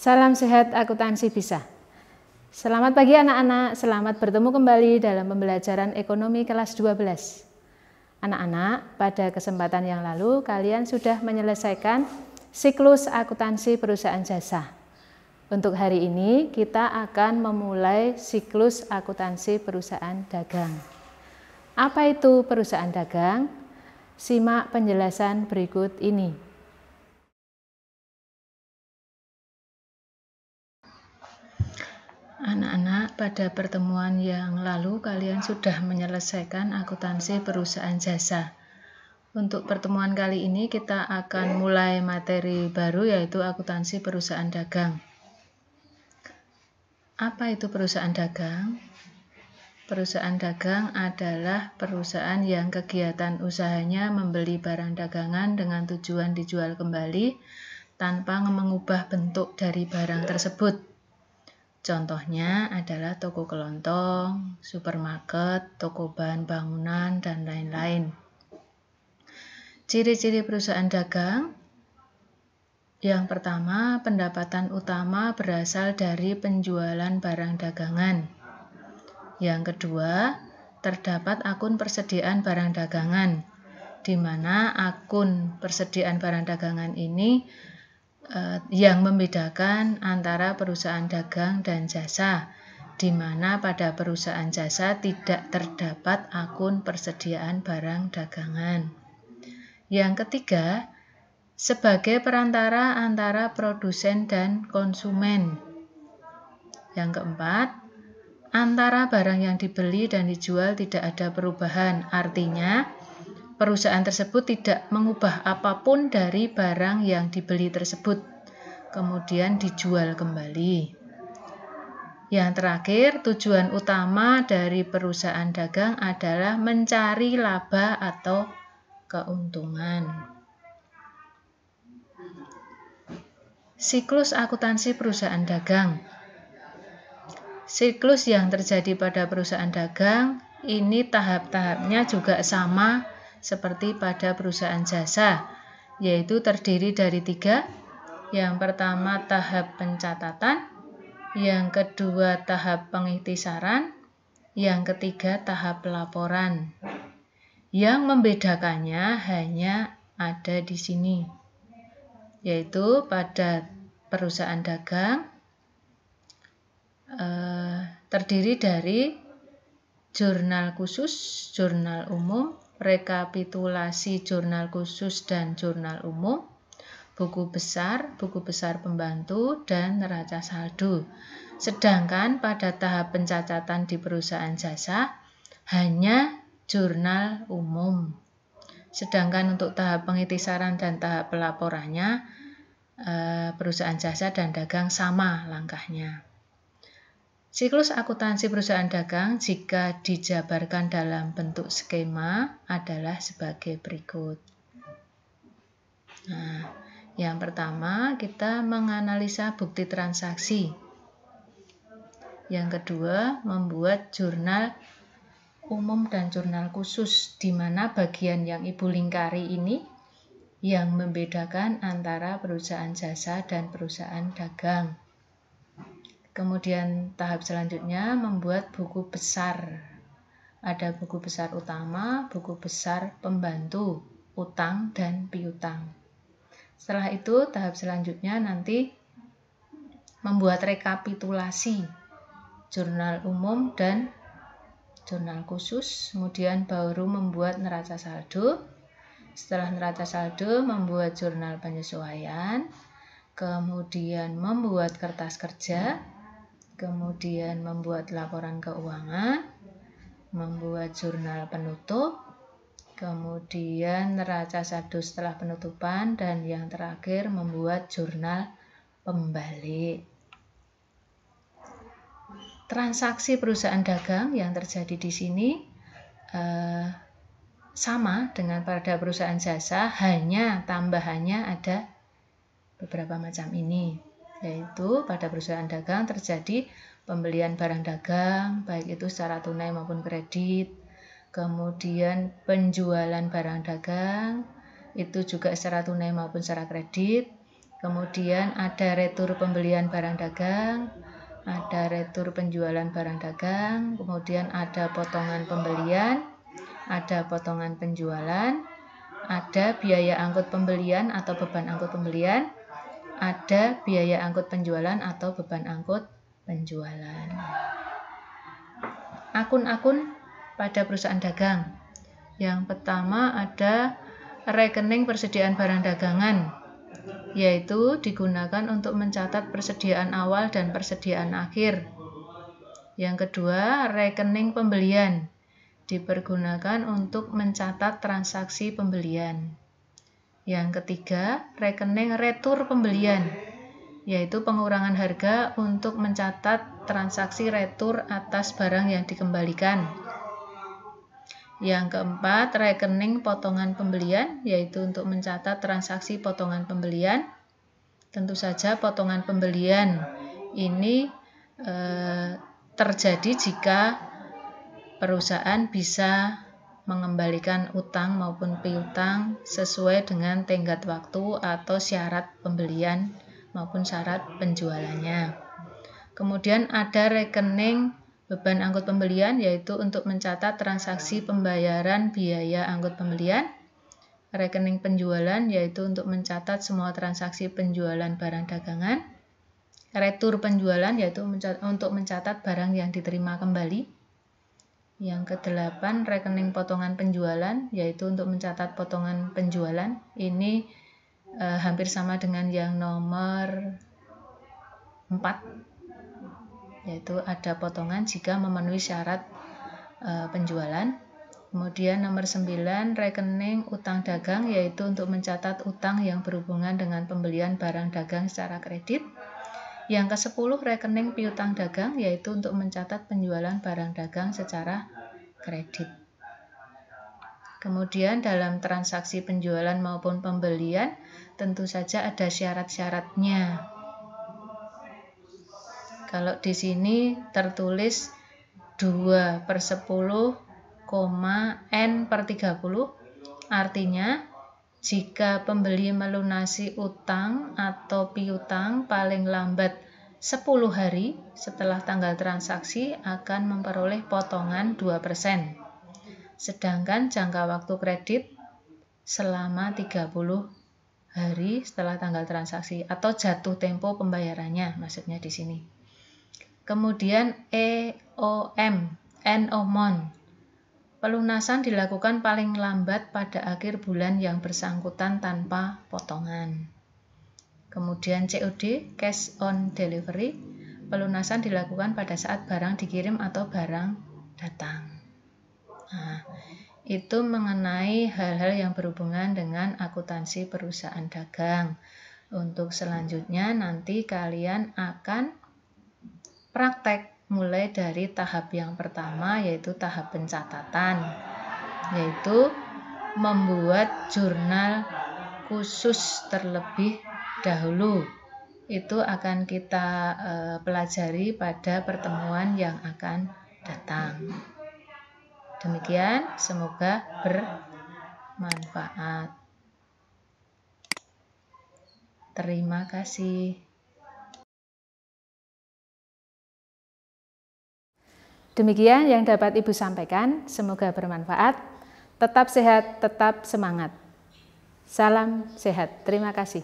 Salam sehat akuntansi bisa. Selamat pagi anak-anak, selamat bertemu kembali dalam pembelajaran ekonomi kelas 12. Anak-anak, pada kesempatan yang lalu kalian sudah menyelesaikan siklus akuntansi perusahaan jasa. Untuk hari ini kita akan memulai siklus akuntansi perusahaan dagang. Apa itu perusahaan dagang? Simak penjelasan berikut ini. Anak-anak, pada pertemuan yang lalu kalian sudah menyelesaikan akuntansi perusahaan jasa. Untuk pertemuan kali ini kita akan mulai materi baru, yaitu akuntansi perusahaan dagang. Apa itu perusahaan dagang? Perusahaan dagang adalah perusahaan yang kegiatan usahanya membeli barang dagangan dengan tujuan dijual kembali tanpa mengubah bentuk dari barang tersebut. Contohnya adalah toko kelontong, supermarket, toko bahan bangunan, dan lain-lain. Ciri-ciri perusahaan dagang. Yang pertama, pendapatan utama berasal dari penjualan barang dagangan. Yang kedua, terdapat akun persediaan barang dagangan, di mana akun persediaan barang dagangan ini yang membedakan antara perusahaan dagang dan jasa, di mana pada perusahaan jasa tidak terdapat akun persediaan barang dagangan. Yang ketiga, sebagai perantara antara produsen dan konsumen. Yang keempat, antara barang yang dibeli dan dijual tidak ada perubahan, artinya perusahaan tersebut tidak mengubah apapun dari barang yang dibeli tersebut, kemudian dijual kembali. Yang terakhir, tujuan utama dari perusahaan dagang adalah mencari laba atau keuntungan. Siklus akuntansi perusahaan dagang. Siklus yang terjadi pada perusahaan dagang ini tahap-tahapnya juga sama seperti pada perusahaan jasa, yaitu terdiri dari 3. Yang pertama tahap pencatatan, yang kedua tahap pengikhtisaran, yang ketiga tahap pelaporan. Yang membedakannya hanya ada di sini, yaitu pada perusahaan dagang terdiri dari jurnal khusus, jurnal umum, rekapitulasi jurnal khusus dan jurnal umum, buku besar pembantu, dan neraca saldo. Sedangkan pada tahap pencatatan di perusahaan jasa hanya jurnal umum. Sedangkan untuk tahap pengikhtisaran dan tahap pelaporannya perusahaan jasa dan dagang sama langkahnya. Siklus akuntansi perusahaan dagang jika dijabarkan dalam bentuk skema adalah sebagai berikut. Nah, yang pertama kita menganalisa bukti transaksi. Yang kedua, membuat jurnal umum dan jurnal khusus, di mana bagian yang Ibu lingkari ini yang membedakan antara perusahaan jasa dan perusahaan dagang. Kemudian tahap selanjutnya membuat buku besar. Ada buku besar utama, buku besar pembantu, utang dan piutang. Setelah itu tahap selanjutnya nanti membuat rekapitulasi jurnal umum dan jurnal khusus, kemudian baru membuat neraca saldo. Setelah neraca saldo membuat jurnal penyesuaian, kemudian membuat kertas kerja, kemudian membuat laporan keuangan, membuat jurnal penutup, kemudian neraca saldo setelah penutupan, dan yang terakhir membuat jurnal pembalik. Transaksi perusahaan dagang yang terjadi di sini sama dengan pada perusahaan jasa, hanya tambahannya ada beberapa macam ini. Yaitu pada perusahaan dagang terjadi pembelian barang dagang, baik itu secara tunai maupun kredit. Kemudian penjualan barang dagang, itu juga secara tunai maupun secara kredit. Kemudian ada retur pembelian barang dagang, ada retur penjualan barang dagang, kemudian ada potongan pembelian, ada potongan penjualan, ada biaya angkut pembelian atau beban angkut pembelian, ada biaya angkut penjualan atau beban angkut penjualan. Akun-akun pada perusahaan dagang. Yang pertama ada rekening persediaan barang dagangan, yaitu digunakan untuk mencatat persediaan awal dan persediaan akhir. Yang kedua, rekening pembelian dipergunakan untuk mencatat transaksi pembelian. Yang ketiga, rekening retur pembelian, yaitu pengurangan harga untuk mencatat transaksi retur atas barang yang dikembalikan. Yang keempat, rekening potongan pembelian, yaitu untuk mencatat transaksi potongan pembelian. Tentu saja potongan pembelian ini terjadi jika perusahaan bisa mengembalikan utang maupun piutang sesuai dengan tenggat waktu atau syarat pembelian maupun syarat penjualannya. Kemudian ada rekening beban angkut pembelian, yaitu untuk mencatat transaksi pembayaran biaya angkut pembelian. Rekening penjualan, yaitu untuk mencatat semua transaksi penjualan barang dagangan. Retur penjualan, yaitu untuk mencatat barang yang diterima kembali. Yang kedelapan, rekening potongan penjualan, yaitu untuk mencatat potongan penjualan. Ini hampir sama dengan yang nomor 4, yaitu ada potongan jika memenuhi syarat penjualan. Kemudian nomor 9, rekening utang dagang, yaitu untuk mencatat utang yang berhubungan dengan pembelian barang dagang secara kredit. Yang ke-10, rekening piutang dagang, yaitu untuk mencatat penjualan barang dagang secara kredit. Kemudian dalam transaksi penjualan maupun pembelian, tentu saja ada syarat-syaratnya. Kalau di sini tertulis 2/10, N/30, artinya jika pembeli melunasi utang atau piutang paling lambat 10 hari setelah tanggal transaksi akan memperoleh potongan 2%. Sedangkan jangka waktu kredit selama 30 hari setelah tanggal transaksi atau jatuh tempo pembayarannya, maksudnya di sini. Kemudian EOM, end of month. Pelunasan dilakukan paling lambat pada akhir bulan yang bersangkutan tanpa potongan. Kemudian COD, cash on delivery. Pelunasan dilakukan pada saat barang dikirim atau barang datang. Nah, itu mengenai hal-hal yang berhubungan dengan akuntansi perusahaan dagang. Untuk selanjutnya nanti kalian akan praktek mulai dari tahap yang pertama, yaitu tahap pencatatan, yaitu membuat jurnal khusus terlebih dahulu. Itu akan kita pelajari pada pertemuan yang akan datang. Demikian, semoga bermanfaat. Terima kasih. Demikian yang dapat Ibu sampaikan, semoga bermanfaat. Tetap sehat, tetap semangat. Salam sehat, terima kasih.